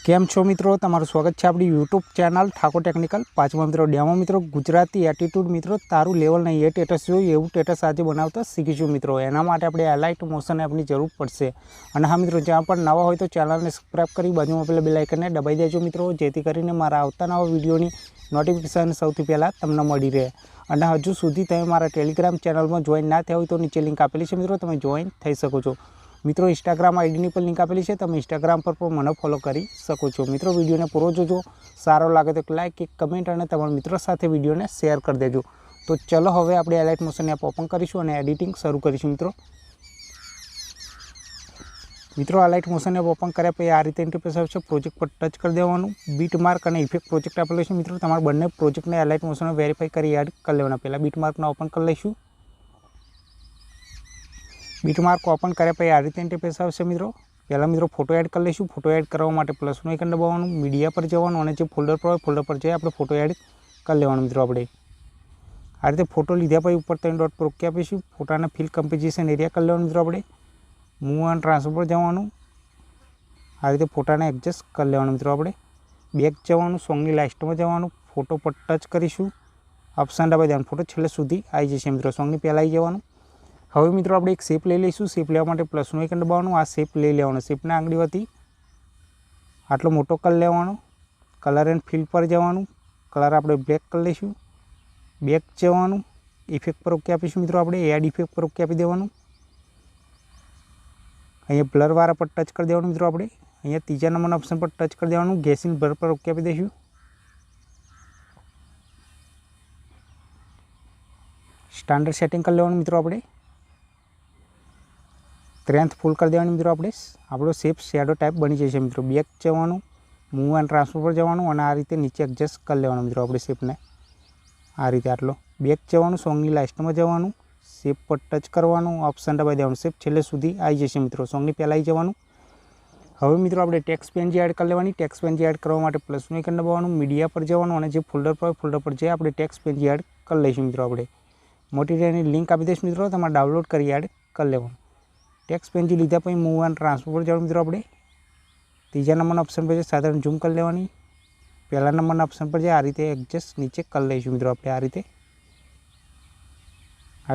केम छो मित्रों तमारुं स्वागत है अपनी यूट्यूब चैनल ठाकोर टेक्निकल। पांचमा मित्रों डेमो मित्रों गुजराती एटीट्यूड मित्रों तारू लेवल नहीं स्टेटस जो एवं स्टेटस आज बनावता शीखीशुं मित्रों। एना माटे आपणे अलाइट मोशन अपनी जरूर पड़शे। अने हाँ मित्रों ज्यां पण नवा होय तो चैनल ने सब्सक्राइब करी बाजुमां पेला बेल आइकन ने दबाई देजो मित्रों, जेथी करीने मारा आवता नवा विडियोनी नोटिफिकेशन सौथी पहला तमने मळी रहे। अने हजू सुधी तमे मारा टेलिग्राम चैनल में जॉइन ना थया होय तो नीचे लिंक आपेली छे मित्रों, तमे जॉइन थई शको छो। मित्रों इंस्टाग्राम आईडी पर लिंक आपेली है, तब इंस्टाग्राम पर मने फॉलो करी सको छो। मित्रों वीडियो ने पूरो जोजो, सारो लगे तो लाइक एक कमेंट और तमारा मित्रों साथे वीडियो ने शेर कर देजो। तो चलो हवे आपणे अलाइट मोशन एप ओपन करीशुं अने एडिटिंग शुरू करीशुं। मित्रों अलाइट मोशन एप ओपन कर्या पछी आ रीते इंटरफेस आवशे। प्रोजेक्ट पर टच कर देवानुं। बीट मार्क और इफेक्ट प्रोजेक्ट आपेलो छे मित्रों, तमारे बंने प्रोजेक्ट ने अलाइट मोशन में वेरीफाई करी एड कर लेवाना। पहला बीट मार्क ने ओपन कर लईशुं। बीट मार्क ओपन कर्या पछी आ रीते इंटरफेस आवशे मित्रों। पहला मित्रों फोटो एड कर लईशुं। फोटो एड करवा माटे प्लसनुं आइकन दबाववानुं, मीडिया पर जवानुं अने जे फोल्डर पर होय फोल्डर पर जई आपणे फोटो एड कर लेवानुं। मित्रों आपणे आ रीते फोटो लीधा पछी उपर 3 डॉट पर ओके आपीशुं। फोटाने फिल कम्पोजिशन एरिया कर लेवानुं। मित्रों आपणे मूव एंड ट्रांसफर पर जवानुं। आ रीते फोटाने एडजस्ट कर लेवानुं। मित्रों आपणे बेक जवानुं, सॉन्गनी लास्टमां जवानुं, फोटो पर टच करीशुं, ऑप्शन दबावी देवानुं, फोटो छेल्ले सुधी आई जशे। मित्रों सॉन्गनी पहेला आई जवानुं। हवे मित्रों आपणे एक शेप लई लईशुं। शेप लेवा माटे प्लसनुं आइकन दबाववानुं। आ शेप लई लेवानो। शेपने आंगળી वती आटलो मोटो कर लेवानो। कलर एंड फिल पर जवानुं। कलर आपणे ब्लेक कर लईशुं। बेक जवानुं, इफेक्ट पर ओके आपीशुं। मित्रों आपणे एड इफेक्ट पर ओके आपी देवानुं। अहींया ब्लर वाळा पर टच कर देवानुं। मित्रों आपणे अहींया तीजा नंबरना ऑप्शन पर टच कर देवानुं। गेसिंग ब्लर पर ओके आपी दईशुं। स्टैंडर्ड सेटिंग कर लेवानुं। मित्रों आपणे स्ट्रेंथ फूल कर देवानी। मित्रों आपणे आपणो शेप शेडो टाइप बनी जशे। मित्रों बेक जवानुं, मूव एंड ट्रांसफर पर जवानुं अने आ रीते नीचे एडजस्ट कर लेवानुं। मित्रों आपणे शेपने आ रीते आटलो बेक जवानुं, सॉन्गनी लास्टमां जवानुं, शेप पर टच करवानुं, ऑप्शन दबावी देवानुं, शेप छेल्ले सुधी आई जशे। मित्रों सॉन्गनी पहेला आई जवानुं। हवे मित्रों आपणे टेक्स्ट पेनजी एड कर लेवानी। टेक्स्ट पेनजी एड करवा माटे प्लसनुं आइकन दबाववानुं, मीडिया पर जवानुं अने जे फोल्डर पर फोल्डर पर जई आपणे टेक्स्ट पेनजी एड कर लईशुं। मित्रों आपणे मटीरियलनी लिंक आपी दईश। मित्रों तमारे डाउनलॉड करी एड कर लेवानुं। टेक्स्ट पेनजी लीधा पछी मूव एंड ट्रांसफर पर जवानुं। मित्रों आपणे तीजा नंबरना ऑप्शन पर साधारण झूम कर लेवानी। पहला नंबरना ऑप्शन पर आ रीते एडजस्ट नीचे कर लईशुं। मित्रों आपणे आ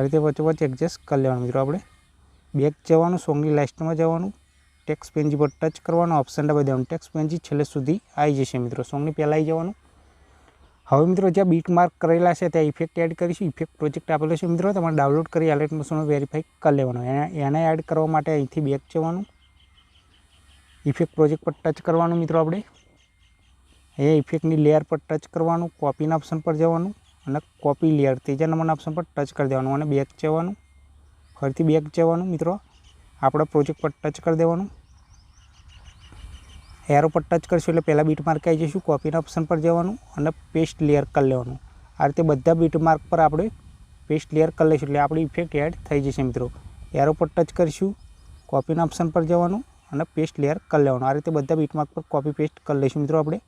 रीते वच्चोवच्च एडजस्ट कर लेवानुं। मित्रों आपणे बेक जवानुं, सॉन्गनी लास्टमां जवानुं, टेक्स्ट पेनजी पर टच करवानुं, ऑप्शन दबावी देवानुं, टेक्स्ट पेनजी छेल्ले सुधी आई जशे। मित्रों सॉन्गनी पहेला आई जवानुं। हवे मित्रों ज्यां बीट मार्क करेला छे त्यां इफेक्ट एड करीशुं। इफेक्ट प्रोजेक्ट आपेलो छे मित्रों, तमारे डाउनलॉड करी अलाइट मोशन वेरीफाई कर लेवानो। एने एड करवा माटे અહીંથી બેક જવાનું, इफेक्ट प्रोजेक्ट पर टच करवानुं। मित्रों आपणे ए इफेक्टनी लेयर पर टच करवानुं, कॉपीना ऑप्शन पर जवानुं अने कॉपी लेयर तीजा नंबरना ऑप्शन पर टच कर देवानुं अने बेक जवानुं, फरीथी बेक जवानुं। मित्रों आपणा प्रोजेक्ट पर टच कर देवानुं। एरो पर टच करशुं એટલે પહેલા बीट मार्क આવી જઈશું। कॉपीना ऑप्शन पर जवानुं અને पेस्ट लेयर कर लेवानुं। आ रीते बधा बीट मार्क पर આપણે पेस्ट लेयर कर लईशुं એટલે આપણી इफेक्ट एड થઈ જશે। मित्रों एरो पर टच કરીશું, कॉपीना ऑप्शन पर जवानुं અને पेस्ट लेयर कर लेवानुं। आ रीते बधा बीट मार्क पर कॉपी पेस्ट कर लईशुं। मित्रों આપણે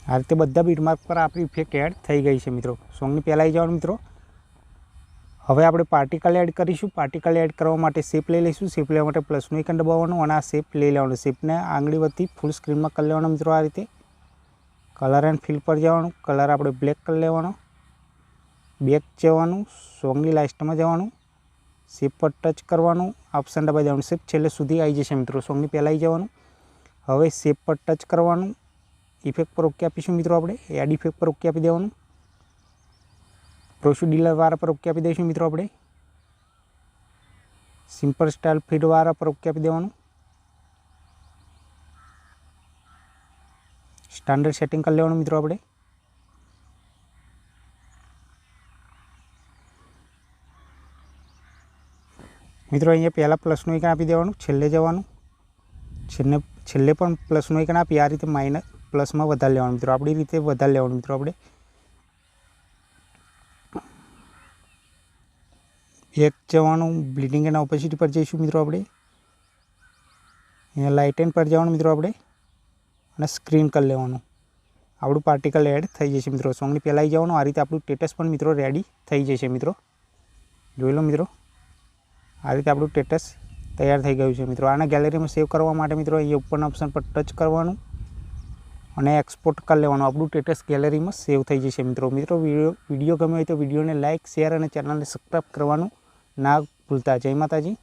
आ रीते बधा बीट मार्क पर आपणी इफेक्ट एड थई गई है। मित्रों सॉन्गनी पहेला आई जवानुं। मित्रों हवे आपणे पार्टिकल एड करीशुं। पार्टिकल एड करवा माटे शेप लई लईशुं। शेप लेवा माटे प्लसनुं आइकन दबाववानुं अने आ शेप लई लेवानुं। शेपने आंगળી वती फूल स्क्रीन में कर लेवानुं। मित्रों आ रीते कलर एंड फिल पर जवानुं। कलर आपणे ब्लेक कर लेवानो। बेक जवानुं, सॉन्गनी लास्टमां जवानुं, शेप पर टच करवानुं, ऑप्शन दबावी देवानुं, शेप छेल्ले सुधी आई जशे। मित्रों सॉन्गनी पहेला आई जवानुं। हवे शेप पर टच करवानुं, इफेक्ट पर ओके आपीशुं। मित्रों आपणे एड इफेक्ट पर ओके आपी देवानुं, प्रोसीड्यूर वाळा पर ओके आपी दईशुं। मित्रों आपणे सिंपल स्टाइल फीड वाळा पर ओके आपी देवानुं। स्टैंडर्ड सेटिंग कर लेवानुं। मित्रों आपणे मित्रों अहींया पहेला प्लसनुं आइकन आपी देवानुं, छेल्ले जवानुं, छेल्ले पण प्लसनुं आइकन आपी आ रीते माइनस प्लस में वधारी लेवानुं। मित्रों आपणी रीते वधारी लेवानुं। मित्रों आपणे एक जवानुं, ब्लीडिंग एंड ऑपोजिट पर जईशुं। मित्रों आपणे अहींया लाइट एंड पर जवानुं। मित्रों आपणे અને સ્ક્રીન કરી લેવાનું. આપણું પાર્ટિકલ એડ થઈ જશે મિત્રો. સોંગની પહેલાં આવી જવાનું. આ રીતે આપણું સ્ટેટસ પણ મિત્રો રેડી થઈ જશે મિત્રો. જોઈ લો મિત્રો, આ રીતે આપણું સ્ટેટસ તૈયાર થઈ ગયું છે મિત્રો. આને ગેલેરીમાં સેવ કરવા માટે મિત્રો અહીંયા ઉપરના ઓપ્શન પર ટચ કરવાનું અને એક્સપોર્ટ કરી લેવાનું. આપણું સ્ટેટસ ગેલેરીમાં સેવ થઈ જશે મિત્રો. વિડીયો ગમ્યો હોય તો વિડીયોને લાઇક, શેર અને ચેનલને સબસ્ક્રાઈબ કરવાનું ના ભૂલતા. જય માતાજી.